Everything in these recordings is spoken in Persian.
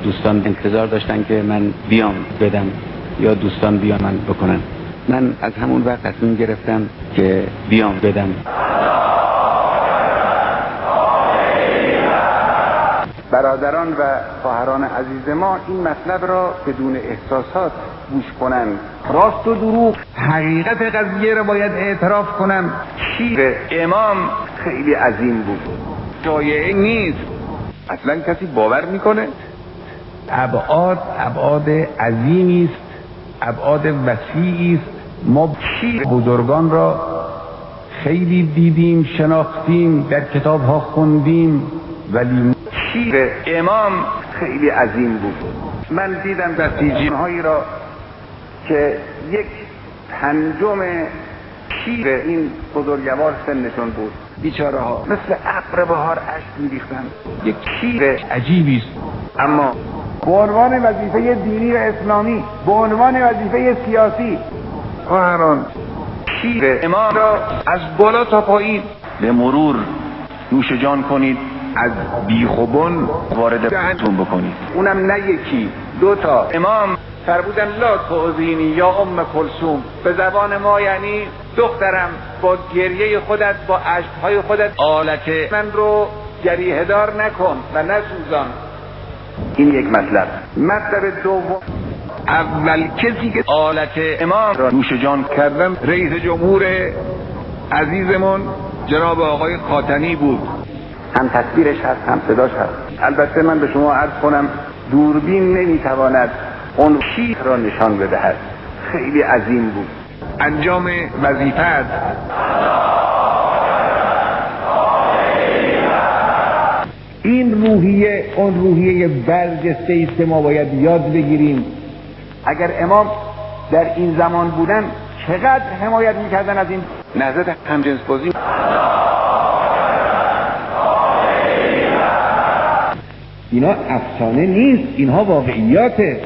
دوستان انتظار داشتن که من بیام بدم یا دوستان بیان من بکنن. من از همون وقت تصمیم گرفتم که بیام بدم. برادران و خواهران عزیز ما این مطلب را بدون احساسات گوش کنند. راست و دروغ، حقیقت قضیه را باید اعتراف کنم. شیر امام خیلی عظیم بود، شایعه نیست. اصلا کسی باور میکنه؟ ابعاد عظیمی است، ابعاد وسیعی است. ما شیر بزرگان را خیلی دیدیم، شناختیم، در کتاب ها خوندیم، ولی شیر امام خیلی عظیم بود. من دیدم بسیجین هایی را که 1/5 شیر این بزرگوار سنشون بود. بیچاره ها مثل ابر بهار اشک می‌ریختند. یک شیر عجیبی است. اما به عنوان وظیفه دینی و اسلامی، به عنوان وظیفه سیاسی، خواهران شیر امام را از بالا تا پایین به مرور نوش جان کنید، از بیخ و بن وارد دهنتون بکنید. اونم نه یکی، 2 تا. امام فرمودن لا تعذینی یا ام کلثوم، به زبان ما یعنی دخترم با گریه خودت، با اشکهای خودت آلت من رو جریحه دار نکن و نسوزان. این یک مطلب. مطلب دوم، اول کسی که آلت امام را نوش جان کردن رئیس جمهور عزیزمون جناب آقای خاتمی بود. هم تصویرش هست، هم صداش هست. البته من به شما عرض کنم دوربین نمیتواند اون شیر را نشان بدهد. خیلی عظیم بود. انجام وظیفه است. این روحیه اون روحیه برجسته است که ما باید یاد بگیریم. اگر امام در این زمان بودن چقدر حمایت میکردن از این نهضت همجنسبازی. اینا افسانه نیست، اینها واقعیاته.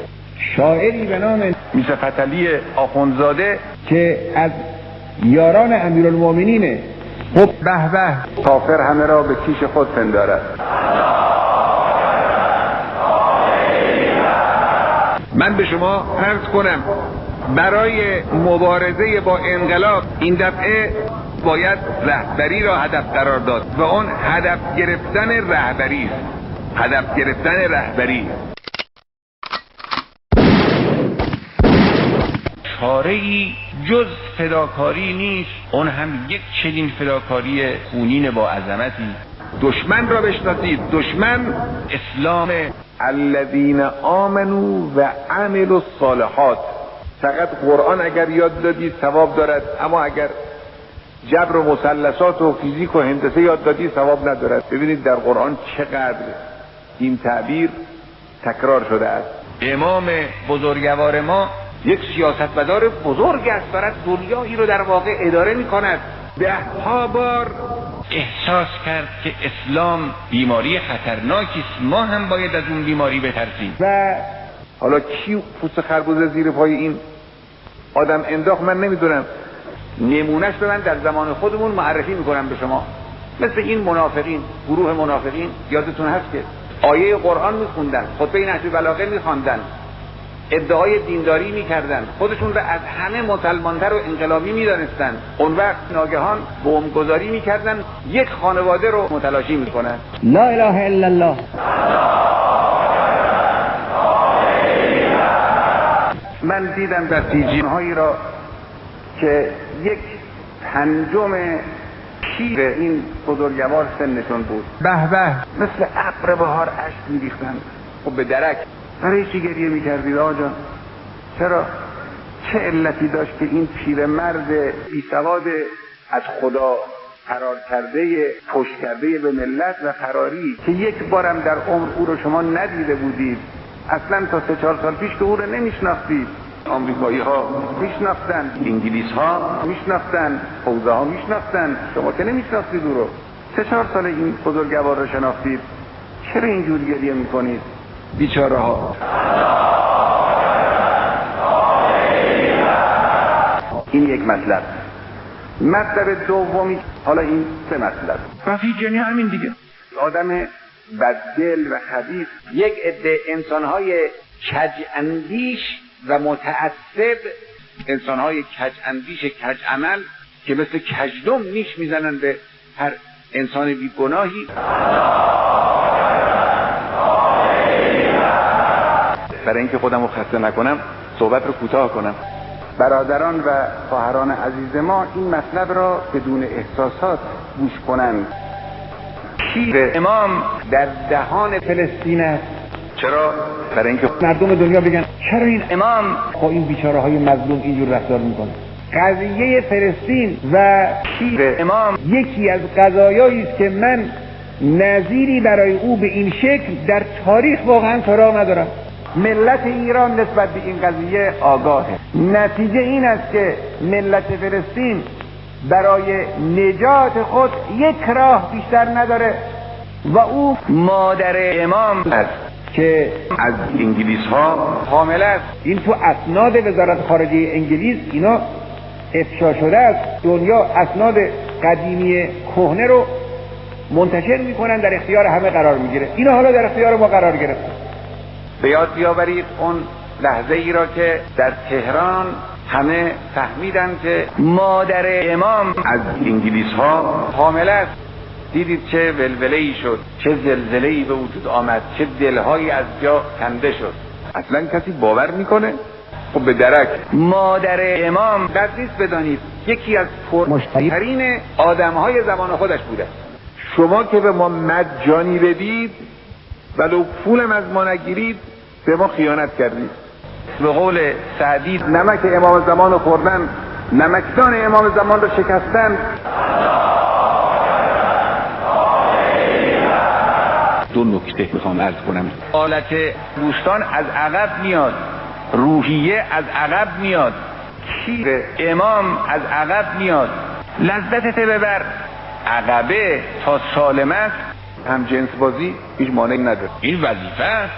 شاعری به نام میرزا فتحعلی آخوندزاده که از یاران امیرالمومنینه، خب به به کافر همه را به کیش خود پندارد. من به شما عرض کنم برای مبارزه با انقلاب این دفعه باید رهبری را هدف قرار داد و اون هدف گرفتن رهبری است. هدف گرفتن رهبری. چاره‌ای جز فداکاری نیست، اون هم یک چنین فداکاری خونین با عظمتی. دشمن را بشناسید. دشمن اسلام. الذین آمنوا و عملوا الصالحات. فقط قرآن اگر یاد دادی ثواب دارد، اما اگر جبر و مثلثات و فیزیک و هندسه یاد دادی ثواب ندارد. ببینید در قرآن چقدر این تعبیر تکرار شده است. امام بزرگوار ما یک سیاستمدار بزرگ است، دارد دنیایی رو در واقع اداره می کند. 10 بار احساس کرد که اسلام بیماری خطرناکی است، ما هم باید از اون بیماری بترسیم. و حالا کی پوست خربوزه زیر پای این آدم انداخت من نمیدونم. نمونهش به من در زمان خودمون معرفی میکنم به شما. مثل این منافقین، گروه منافقین، یادتون هست که آیه قرآن میخوندن، خطبه نهج بلاغه میخواندن، ادعای دینداری میکردن، خودشون رو از همه مسلمانتر و انقلابی میدانستن. اون وقت ناگهان بمبگذاری میکردن، یک خانواده رو متلاشی میکنن. لا اله الا الله. من دیدم بسیجین هایی را که 1/5 شیر این بزرگوار سنشون بود. به به مثل ابر بهار اشک میریختند. خب به درک برای چی گریه میکردید آقا؟ چرا؟ چه علتی داشت که این پیرمرد بیسواد از خدا فرار کرده، پشت کرده به ملت و فراری که یک بارم در عمر او رو شما ندیده بودید، اصلا تا 3-4 سال پیش که او رو نمیشناختید. آمریکایی ها میشناختن، انگلیس ها میشناختن، حوزه ها میشناختن، شما که نمیشناختید او رو. 3-4 سال این بزرگوار رو شناختید، چرا اینجور گریه میکنید؟ بیچاره ها. این یک مطلب. مطلب دومی، حالا این 3 مطلب. رفیق یعنی همین دیگه. آدم بددل و خبیث، یک عده انسانهای کج اندیش و متعصب، انسانهای کج اندیش کج عمل که مثل کژدم نیش میزنن به هر انسان بیگناهی. برای اینکه خودم رو خسته نکنم صحبت رو کوتاه کنم. برادران و خواهران عزیز ما این مطلب را بدون احساسات گوش کنند. شیر امام در دهان فلسطین است. چرا؟ برای اینکه مردم دنیا بگن چرا این امام با این بیچاره های مظلوم اینجور رفتار میکنه. قضیه فلسطین و شیر امام یکی از قضایایی است که من نظیری برای او به این شکل در تاریخ واقعا سراغ ندارم. ملت ایران نسبت به این قضیه آگاهه. نتیجه این است که ملت فلسطین برای نجات خود یک راه بیشتر نداره و او مادر امام است که از انگلیس ها حامل است. این تو اسناد وزارت خارجه انگلیس اینا افشا شده است. دنیا اسناد قدیمی کهنه رو منتشر میکنن، در اختیار همه قرار میگیره. اینا حالا در اختیار ما قرار گرفته. به یاد بیاورید اون لحظه ای را که در تهران همه فهمیدن که مادر امام از انگلیس ها حامل است. دیدید چه ولوله‌ای شد، چه زلزله‌ای به وجود آمد، چه دلهایی از جا کنده شد. اصلا کسی باور میکنه؟ خب به درک. مادر امام بد نیست بدانید یکی از پرمشتری‌ترین آدم‌های زمان خودش بوده. شما که به ما مجانی بدید ولو پولم از ما نگیرید به ما خیانت کردید. به قول سعدی نمک امام زمان رو خوردن، نمکدان امام زمان رو شکستن. دو نکته میخوام عرض کنم. حالت دوستان از عقب میاد، روحیه از عقب میاد، شیر امام از عقب میاد. لذتت ببر. عقبه تا سالم است هم جنس بازی هیچ مانعی نداره. این وظیفه است.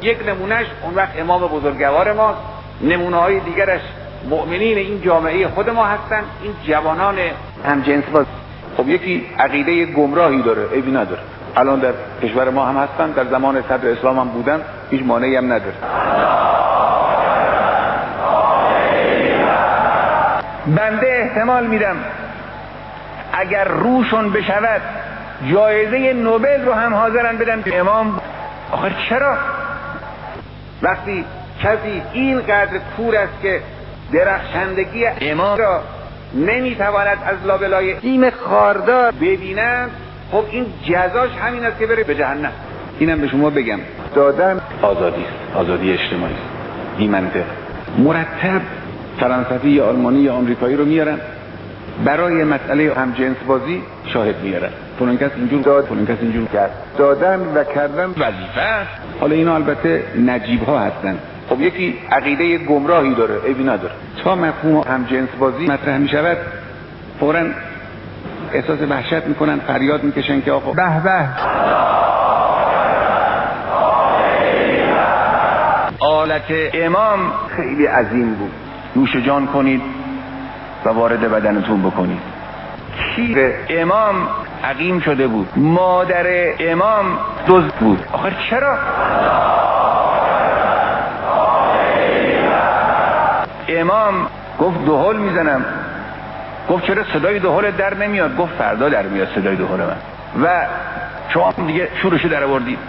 یک نمونهش اون وقت امام بزرگوار ماست، نمونه های دیگرش مؤمنین این جامعه خود ما هستن. این جوانان هم جنس باز خب یکی عقیده گمراهی داره، عیبی نداره. الان در کشور ما هم هستن، در زمان صدر اسلام هم بودن، هیچ مانعی هم نداره. بنده احتمال میدم اگر روشون بشود جایزه نوبل رو هم حاضرن بدن به امام. آخر چرا؟ وقتی کسی اینقدر کور است که درخشندگی امام را نمیتواند از لابلای سیم خاردار ببیند، خب این جزاش همین است که بره به جهنم. اینم به شما بگم دادن آزادی است، آزادی اجتماعی است. این منطق مرتب فرانسوی یا آلمانی یا آمریکایی رو میارن برای مسئله هم جنس بازی شاهد میارن. فلان کس اینجور داد، فلان کس اینجور کرد. دادن و کردن وظیفه است. حالا اینا البته نجیب ها هستن. خب یکی عقیده گمراهی داره، عیبی نداره. تا مفهوم هم جنس بازی مطرح میشود فوراً احساس وحشت میکنن، فریاد میکشن که آقا به به. آلت امام خیلی عظیم بود. نوش جان کنید و وارد بدنتون بکنید. شیر امام عقیم شده بود. مادر امام دزد بود. آخر چرا؟ امام گفت دهل میزنم. گفت چرا صدای دهل در نمیاد؟ گفت فردا در میاد صدای دهل من. و شما دیگه شورشو در آوردید.